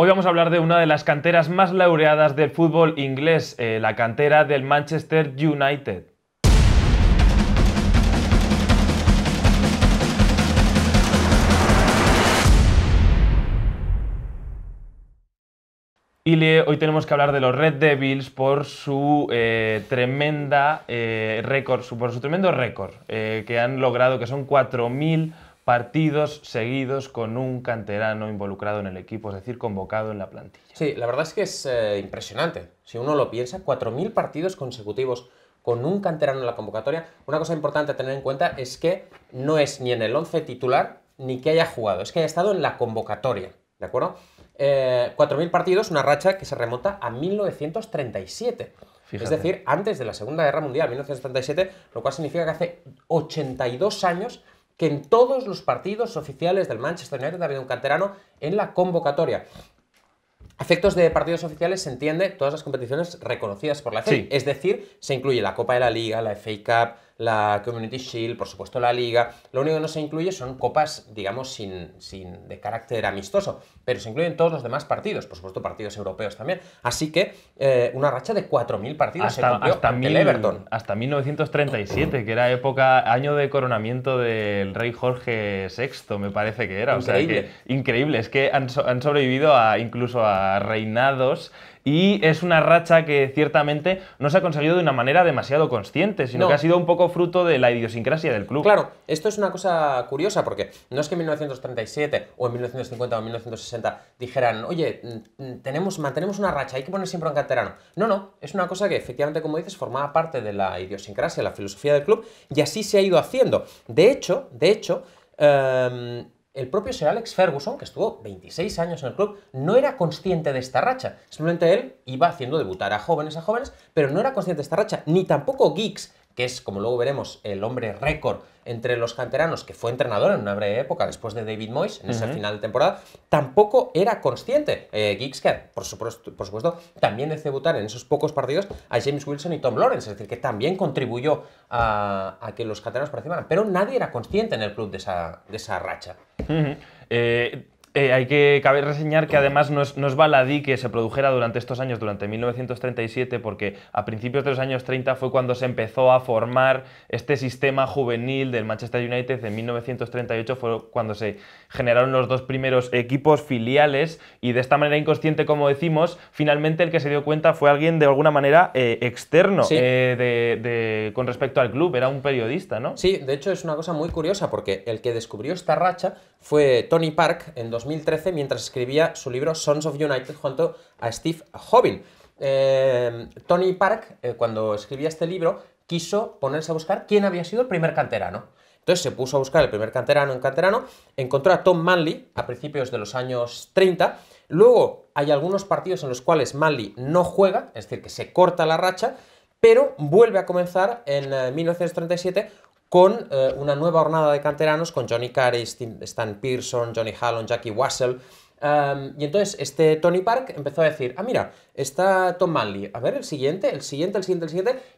Hoy vamos a hablar de una de las canteras más laureadas del fútbol inglés, la cantera del Manchester United. Hoy tenemos que hablar de los Red Devils por su tremendo récord que han logrado, que son 4.000 partidos seguidos con un canterano involucrado en el equipo, es decir, convocado en la plantilla. Sí, la verdad es que es impresionante. Si uno lo piensa, 4.000 partidos consecutivos con un canterano en la convocatoria. Una cosa importante a tener en cuenta es que no es ni en el 11 titular ni que haya jugado, es que haya estado en la convocatoria, ¿de acuerdo? 4.000 partidos, una racha que se remonta a 1937. Fíjate. Es decir, antes de la Segunda Guerra Mundial, 1937, lo cual significa que hace 82 años que en todos los partidos oficiales del Manchester United ha habido un canterano en la convocatoria. A efectos de partidos oficiales se entiende todas las competiciones reconocidas por la FA. Sí. Es decir, se incluye la Copa de la Liga, la FA Cup, la Community Shield, por supuesto la Liga. Lo único que no se incluye son copas, digamos, de carácter amistoso, pero se incluyen todos los demás partidos, por supuesto partidos europeos también. Así que una racha de 4.000 partidos se cumplió ante el Everton. Hasta 1937, que era año de coronamiento del rey Jorge VI, me parece que era. Increíble. O sea, increíble, es que han sobrevivido incluso a reinados. Y es una racha que ciertamente no se ha conseguido de una manera demasiado consciente, sino que ha sido un poco fruto de la idiosincrasia del club. Claro, esto es una cosa curiosa porque no es que en 1937 o en 1950 o en 1960 dijeran, oye, mantenemos una racha, hay que poner siempre un canterano. No, es una cosa que efectivamente, como dices, formaba parte de la idiosincrasia, la filosofía del club, y así se ha ido haciendo. De hecho, el propio Sir Alex Ferguson, que estuvo 26 años en el club, no era consciente de esta racha. Simplemente él iba haciendo debutar a jóvenes, pero no era consciente de esta racha. Ni tampoco Giggs, que es, como luego veremos, el hombre récord entre los canteranos, que fue entrenador en una breve época después de David Moyes, en ese final de temporada, tampoco era consciente. Giggs, que por supuesto, también hizo debutar en esos pocos partidos a James Wilson y Tom Lawrence, es decir, que también contribuyó a que los canteranos participaran, pero nadie era consciente en el club de esa racha. Cabe reseñar que además no es baladí que se produjera durante estos años, durante 1937, porque a principios de los años 30 fue cuando se empezó a formar este sistema juvenil del Manchester United. En 1938 fue cuando se generaron los dos primeros equipos filiales, y de esta manera inconsciente, como decimos, finalmente el que se dio cuenta fue alguien de alguna manera externo. Sí. Con respecto al club, era un periodista, ¿no? Sí, de hecho es una cosa muy curiosa porque el que descubrió esta racha fue Tony Park en 2013, mientras escribía su libro Sons of United junto a Steve Hobin. Tony Park, cuando escribía este libro, quiso ponerse a buscar quién había sido el primer canterano. Entonces se puso a buscar el primer canterano, encontró a Tom Manley a principios de los años 30. Luego hay algunos partidos en los cuales Manley no juega, es decir, que se corta la racha, pero vuelve a comenzar en 1937 con una nueva hornada de canteranos, con Johnny Carey, Stan Pearson, Johnny Hallon, Jackie Wassell. Y entonces este Tony Park empezó a decir, mira, está Tom Manley, a ver, el siguiente,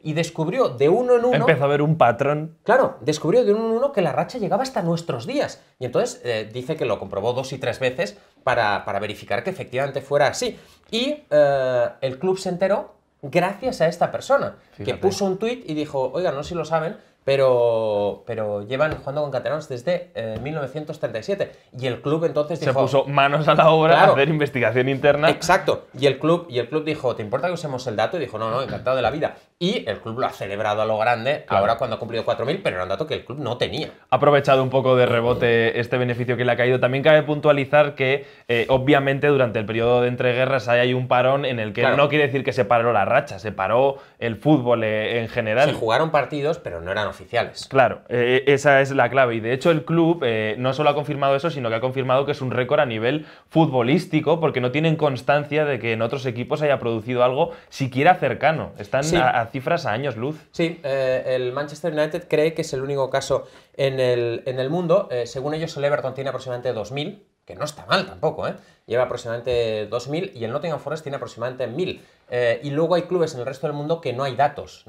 y descubrió de uno en uno... Empezó a ver un patrón. Claro, descubrió de uno en uno que la racha llegaba hasta nuestros días. Y entonces dice que lo comprobó 2 y 3 veces para verificar que efectivamente fuera así. Y el club se enteró gracias a esta persona. Fíjate. Que puso un tuit y dijo, oiga, no sé si lo saben, pero llevan jugando con canteranos desde 1937. Y el club entonces dijo... Se puso manos a la obra, claro, a hacer investigación interna. Exacto. Y el club dijo, ¿te importa que usemos el dato? Y dijo, no, encantado de la vida. Y el club lo ha celebrado a lo grande, claro, ahora cuando ha cumplido 4.000, pero era un dato que el club no tenía. Ha aprovechado un poco de rebote este beneficio que le ha caído. También cabe puntualizar que, obviamente, durante el periodo de entreguerras hay un parón en el que no quiere decir que se paró la racha, se paró el fútbol en general. Se jugaron partidos, pero no eran oficiales. Claro, esa es la clave. Y de hecho el club no solo ha confirmado eso, sino que ha confirmado que es un récord a nivel futbolístico, porque no tienen constancia de que en otros equipos haya producido algo siquiera cercano. Están a cifras a años luz. Sí, el Manchester United cree que es el único caso en el mundo. Según ellos, el Everton tiene aproximadamente 2.000, que no está mal tampoco, ¿eh? lleva aproximadamente 2.000 y el Nottingham Forest tiene aproximadamente 1.000. Y luego hay clubes en el resto del mundo que no hay datos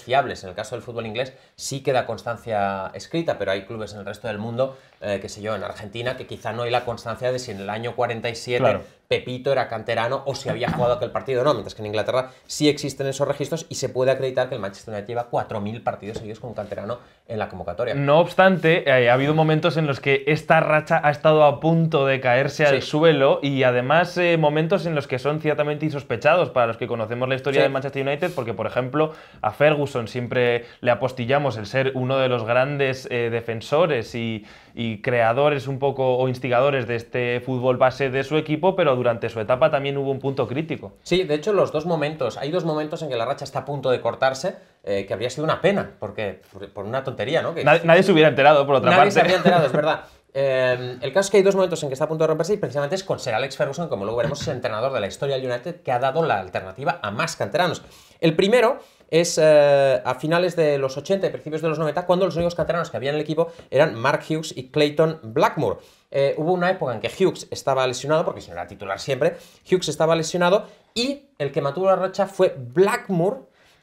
fiables. En el caso del fútbol inglés sí queda constancia escrita, pero hay clubes en el resto del mundo, qué sé yo, en Argentina, que quizá no hay la constancia de si en el año 47 Claro. Pepito era canterano o si había jugado aquel partido o no, mientras que en Inglaterra sí existen esos registros y se puede acreditar que el Manchester United lleva 4.000 partidos seguidos con un canterano en la convocatoria. No obstante, ha habido momentos en los que esta racha ha estado a punto de caerse al suelo y además momentos en los que son ciertamente insospechados para los que conocemos la historia del Manchester United, porque por ejemplo a Ferguson siempre le apostillamos el ser uno de los grandes defensores y creadores un poco o instigadores de este fútbol base de su equipo, pero durante su etapa también hubo un punto crítico. Sí, de hecho hay dos momentos en que la racha está a punto de cortarse, que habría sido una pena, porque por una tontería, ¿no? Que Nadie se hubiera enterado, por otra parte. Nadie se habría enterado, es verdad. El caso es que hay dos momentos en que está a punto de romperse y precisamente es con Sir Alex Ferguson, como luego veremos, es el entrenador de la historia del United que ha dado la alternativa a más canteranos. El primero es a finales de los 80 y principios de los 90, cuando los únicos canteranos que había en el equipo eran Mark Hughes y Clayton Blackmore. Hubo una época en que Hughes estaba lesionado, porque si no era titular siempre, Hughes estaba lesionado y el que mantuvo la racha fue Blackmore,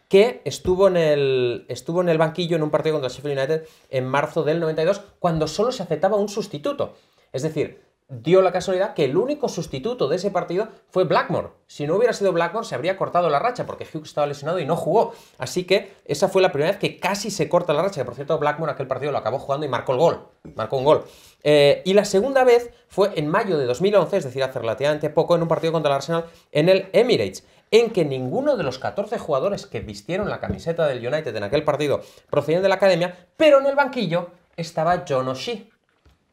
que estuvo en el banquillo en un partido contra el Sheffield United en marzo del 92, cuando solo se aceptaba un sustituto. Es decir, dio la casualidad que el único sustituto de ese partido fue Blackmore. Si no hubiera sido Blackmore, se habría cortado la racha, porque Hughes estaba lesionado y no jugó. Así que esa fue la primera vez que casi se corta la racha, que por cierto Blackmore aquel partido lo acabó jugando y marcó el gol. Marcó un gol. Y la segunda vez fue en mayo de 2011, es decir, hace relativamente poco, en un partido contra el Arsenal en el Emirates, en que ninguno de los 14 jugadores que vistieron la camiseta del United en aquel partido procedían de la academia, pero en el banquillo estaba John O'Shea,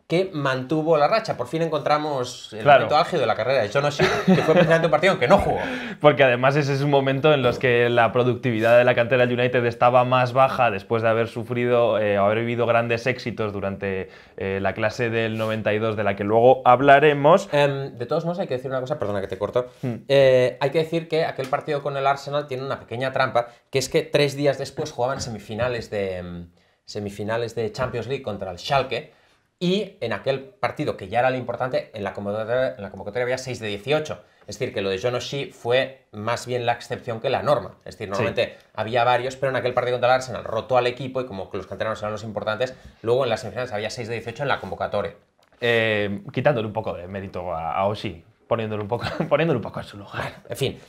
que mantuvo la racha. Por fin encontramos el momento álgido de la carrera de John O'Shea, que fue precisamente un partido en que no jugó. Porque además ese es un momento en los que la productividad de la cantera del United estaba más baja después de haber sufrido, haber vivido grandes éxitos durante la clase del 92, de la que luego hablaremos. De todos modos hay que decir una cosa, perdona que te corto. Hay que decir que aquel partido con el Arsenal tiene una pequeña trampa, que es que 3 días después jugaban semifinales de Champions League contra el Schalke. Y en aquel partido, que ya era lo importante, en la convocatoria había 6 de 18. Es decir, que lo de John O'Shea fue más bien la excepción que la norma. Es decir, normalmente había varios, pero en aquel partido contra el Arsenal rotó al equipo y como que los canteranos eran los importantes, luego en las semifinales había 6 de 18 en la convocatoria. Quitándole un poco de mérito a O'Shea, poniéndolo un poco en su lugar. Bueno, en fin.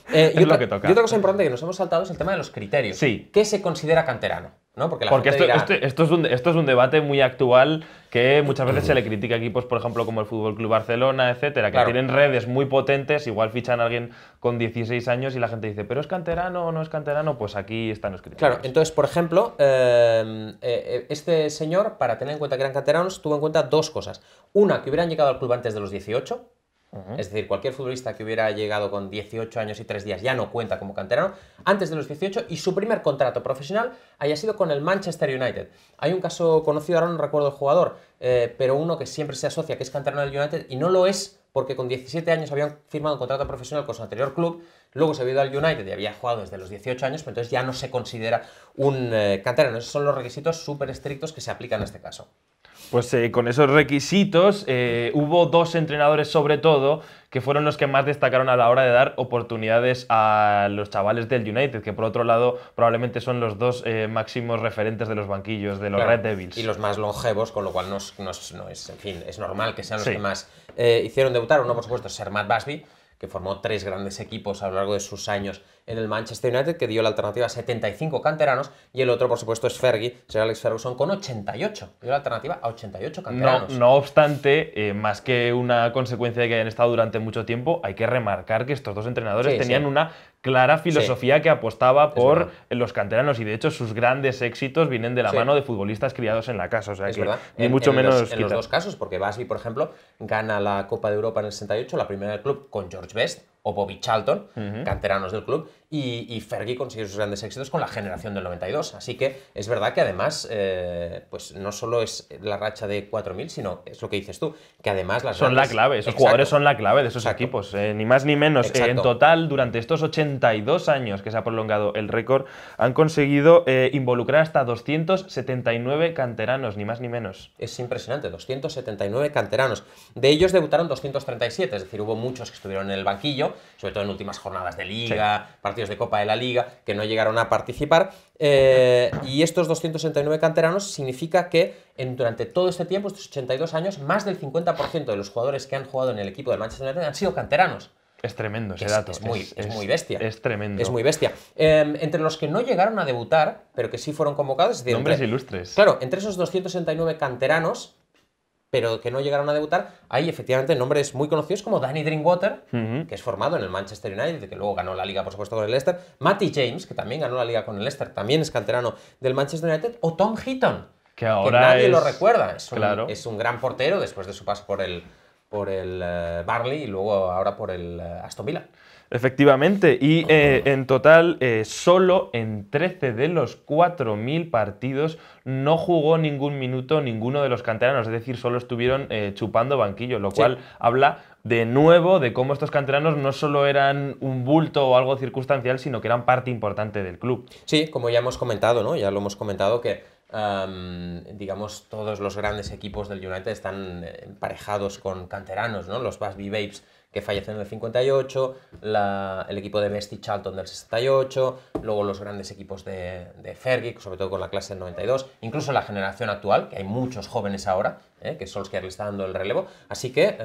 Lo que toca. Y otra cosa importante que nos hemos saltado es el tema de los criterios. Sí. ¿Qué se considera canterano? ¿No? Porque esto es un debate muy actual que muchas veces se le critica a equipos, por ejemplo, como el Fútbol Club Barcelona, etcétera, que tienen redes muy potentes, igual fichan a alguien con 16 años y la gente dice, ¿pero es canterano o no es canterano? Pues aquí están los criterios. Claro, entonces, por ejemplo, este señor, para tener en cuenta que eran canteranos, tuvo en cuenta dos cosas. Una, que hubieran llegado al club antes de los 18. Es decir, cualquier futbolista que hubiera llegado con 18 años y 3 días ya no cuenta como canterano antes de los 18 y su primer contrato profesional haya sido con el Manchester United. Hay un caso conocido, ahora no recuerdo el jugador, pero uno que siempre se asocia que es canterano del United y no lo es porque con 17 años habían firmado un contrato profesional con su anterior club, luego se había ido al United y había jugado desde los 18 años, pero entonces ya no se considera un canterano. Esos son los requisitos súper estrictos que se aplican en este caso. Pues con esos requisitos hubo 2 entrenadores sobre todo que fueron los que más destacaron a la hora de dar oportunidades a los chavales del United, que por otro lado probablemente son los 2 máximos referentes de los banquillos de los Red Devils. Y los más longevos, con lo cual no es, en fin, es normal que sean los que más hicieron debutar. Uno, por supuesto, es Sir Matt Busby, que formó 3 grandes equipos a lo largo de sus años en el Manchester United, que dio la alternativa a 75 canteranos, y el otro, por supuesto, es Fergie, Sir Alex Ferguson, con 88. Dio la alternativa a 88 canteranos. No obstante, más que una consecuencia de que hayan estado durante mucho tiempo, hay que remarcar que estos 2 entrenadores tenían una clara filosofía que apostaba por los canteranos, y de hecho sus grandes éxitos vienen de la mano de futbolistas criados en la casa. O sea, es que verdad. ni mucho menos. En los 2 casos, porque Busby, por ejemplo, gana la Copa de Europa en el 68, la primera del club, con George Best, o Bobby Charlton, canteranos del club, y Fergie consiguió sus grandes éxitos con la generación del 92. Así que es verdad que además, pues no solo es la racha de 4.000, sino es lo que dices tú, que además las son grandes... la clave, esos Exacto. jugadores son la clave de esos Exacto. equipos, ni más ni menos. En total, durante estos 82 años que se ha prolongado el récord, han conseguido involucrar hasta 279 canteranos, ni más ni menos. Es impresionante, 279 canteranos. De ellos debutaron 237, es decir, hubo muchos que estuvieron en el banquillo, sobre todo en últimas jornadas de Liga, sí, partidos de Copa de la Liga, que no llegaron a participar. Y estos 269 canteranos significa que durante todo este tiempo, estos 82 años, más del 50% de los jugadores que han jugado en el equipo del Manchester United han sido canteranos. Es tremendo ese dato. Es muy bestia. Es tremendo. Es muy bestia. Entre los que no llegaron a debutar, pero que sí fueron convocados... Es decir, nombres ilustres. Claro, entre esos 269 canteranos, pero que no llegaron a debutar, hay efectivamente nombres muy conocidos como Danny Drinkwater, que es formado en el Manchester United, que luego ganó la Liga, por supuesto, con el Leicester. Matty James, que también ganó la Liga con el Leicester, también es canterano del Manchester United. O Tom Heaton, que ahora nadie lo recuerda. Claro. Es un gran portero después de su paso por el Burnley y luego ahora por el Aston Villa. Efectivamente, y en total, solo en 13 de los 4.000 partidos no jugó ningún minuto ninguno de los canteranos, es decir, solo estuvieron chupando banquillo, lo cual habla de nuevo de cómo estos canteranos no solo eran un bulto o algo circunstancial, sino que eran parte importante del club. Sí, como ya hemos comentado, ¿no? Ya lo hemos comentado que digamos, todos los grandes equipos del United están emparejados con canteranos, ¿no? Los Busby Babes, que fallecen en el 58, el equipo de Best y Charlton del 68, luego los grandes equipos de Fergie, sobre todo con la clase del 92, incluso la generación actual, que hay muchos jóvenes ahora, que Solskjaer le está dando el relevo. Así que,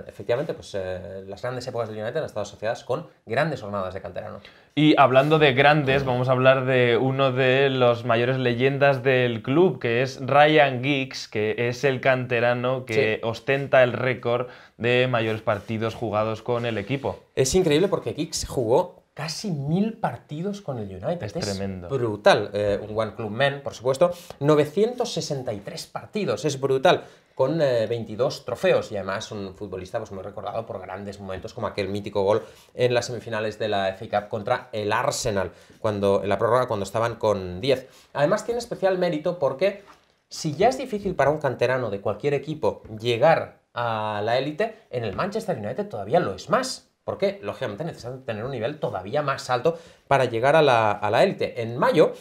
efectivamente, pues las grandes épocas del United han estado asociadas con grandes jornadas de canterano. Y hablando de grandes, vamos a hablar de uno de los mayores leyendas del club, que es Ryan Giggs, que es el canterano que ostenta el récord de mayores partidos jugados con el equipo. Es increíble porque Giggs jugó casi 1.000 partidos con el United. Es tremendo. Brutal. Un One Club Man, por supuesto. 963 partidos. Es brutal. Con 22 trofeos y además un futbolista pues, muy recordado por grandes momentos como aquel mítico gol en las semifinales de la FA Cup contra el Arsenal, en la prórroga cuando estaban con 10. Además tiene especial mérito porque si ya es difícil para un canterano de cualquier equipo llegar a la élite, en el Manchester United todavía lo es más. Porque, lógicamente, necesitan tener un nivel todavía más alto para llegar a la élite. En mayo,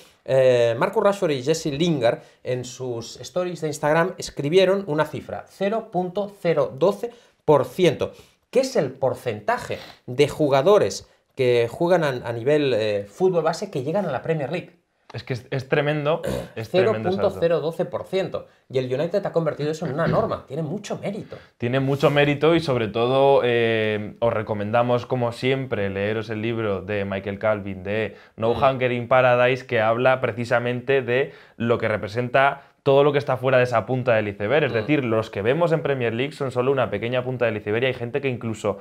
Marcus Rashford y Jesse Lingard, en sus stories de Instagram, escribieron una cifra, 0.012%, que es el porcentaje de jugadores que juegan a nivel fútbol base que llegan a la Premier League. Es que es tremendo. 0.012%. Y el United ha convertido eso en una norma. Tiene mucho mérito. Tiene mucho mérito y sobre todo os recomendamos, como siempre, leeros el libro de Michael Calvin de No Hunger in Paradise, que habla precisamente de lo que representa todo lo que está fuera de esa punta del iceberg. Es decir, los que vemos en Premier League son solo una pequeña punta del iceberg y hay gente que incluso,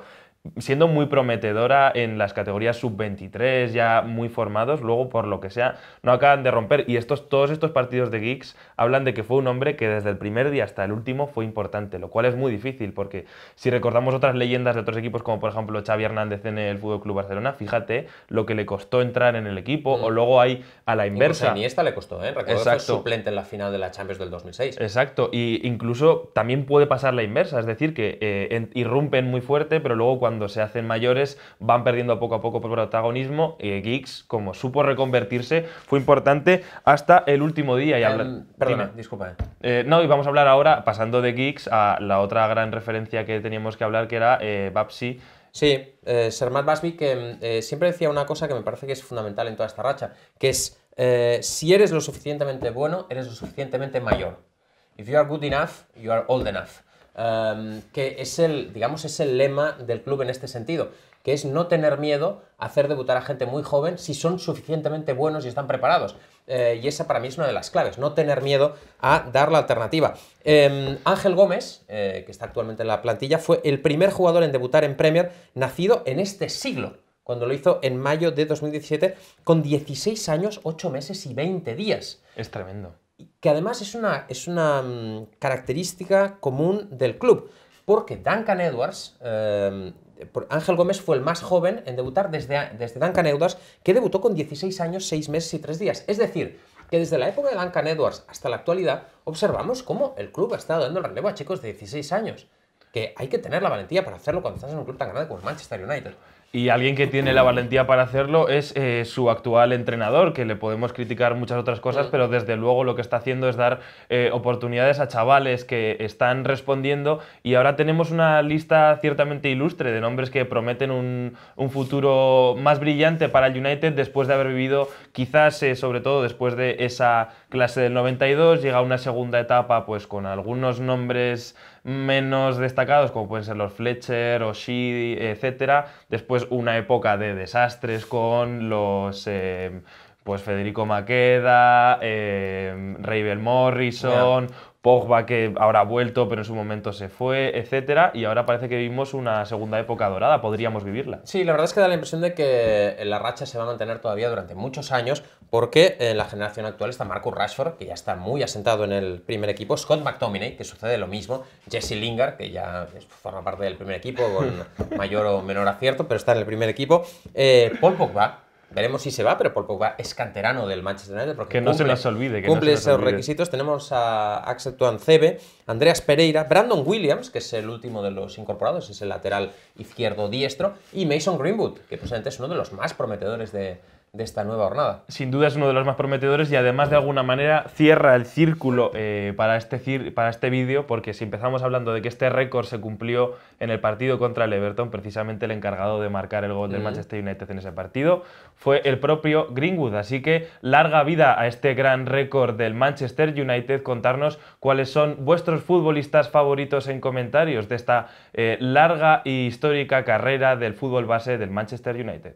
siendo muy prometedora en las categorías sub-23, ya muy formados, luego por lo que sea, no acaban de romper. Y todos estos partidos de Giggs hablan de que fue un hombre que desde el primer día hasta el último fue importante, lo cual es muy difícil, porque si recordamos otras leyendas de otros equipos, como por ejemplo Xavi Hernández en el FC Barcelona, fíjate lo que le costó entrar en el equipo, o luego hay a la inversa. Incluso a Iniesta le costó, ¿eh? Recuerdo que fue suplente en la final de la Champions del 2006. Exacto, y incluso también puede pasar la inversa, es decir, que irrumpen muy fuerte, pero luego cuando se hacen mayores van perdiendo poco a poco por protagonismo. Giggs, como supo reconvertirse, fue importante hasta el último día. Y perdona, disculpa. No, y vamos a hablar ahora, pasando de Giggs, a la otra gran referencia que teníamos que hablar, que era Babsi. Sí, Sir Matt Busby, que siempre decía una cosa que me parece que es fundamental en toda esta racha, que es, si eres lo suficientemente bueno, eres lo suficientemente mayor. If you are good enough, you are old enough. Que es es el lema del club en este sentido, que es no tener miedo a hacer debutar a gente muy joven si son suficientemente buenos y están preparados. Y esa para mí es una de las claves, no tener miedo a dar la alternativa. Ángel Gómez, que está actualmente en la plantilla, fue el primer jugador en debutar en Premier nacido en este siglo, cuando lo hizo en mayo de 2017, con 16 años, 8 meses y 20 días. Es tremendo. Que además es una característica común del club, porque Duncan Edwards Ángel Gómez fue el más joven en debutar desde Duncan Edwards, que debutó con 16 años, 6 meses y 3 días. Es decir, que desde la época de Duncan Edwards hasta la actualidad observamos cómo el club ha estado dando el relevo a chicos de 16 años. Que hay que tener la valentía para hacerlo cuando estás en un club tan grande como el Manchester United. Y alguien que tiene la valentía para hacerlo es su actual entrenador, que le podemos criticar muchas otras cosas, pero desde luego lo que está haciendo es dar oportunidades a chavales que están respondiendo, y ahora tenemos una lista ciertamente ilustre de nombres que prometen un futuro más brillante para el United después de haber vivido, quizás sobre todo después de esa clase del 92, llega una segunda etapa pues con algunos nombres menos destacados, como pueden ser los Fletcher, O'Shea, etcétera. Después una época de desastres con los pues Federico Maqueda, Ravel Morrison, Pogba, que ahora ha vuelto pero en su momento se fue, etcétera, y ahora parece que vivimos una segunda época dorada, podríamos vivirla. Sí, la verdad es que da la impresión de que la racha se va a mantener todavía durante muchos años, porque en la generación actual está Marcus Rashford, que ya está muy asentado en el primer equipo, Scott McTominay, que sucede lo mismo, Jesse Lingard, que ya forma parte del primer equipo con mayor o menor acierto, pero está en el primer equipo, Paul Pogba. Veremos si se va, pero Paul Pogba es canterano del Manchester United porque que no se nos olvide. Cumple esos requisitos. Tenemos a Axel Tuanzebe, Andreas Pereira, Brandon Williams, que es el último de los incorporados, es el lateral izquierdo diestro, y Mason Greenwood, que posiblemente es uno de los más prometedores de esta nueva jornada. Sin duda es uno de los más prometedores y además de alguna manera cierra el círculo para este vídeo, porque si empezamos hablando de que este récord se cumplió en el partido contra el Everton, precisamente el encargado de marcar el gol del Manchester United en ese partido fue el propio Greenwood. Así que larga vida a este gran récord del Manchester United. Contarnos cuáles son vuestros futbolistas favoritos en comentarios de esta larga y histórica carrera del fútbol base del Manchester United.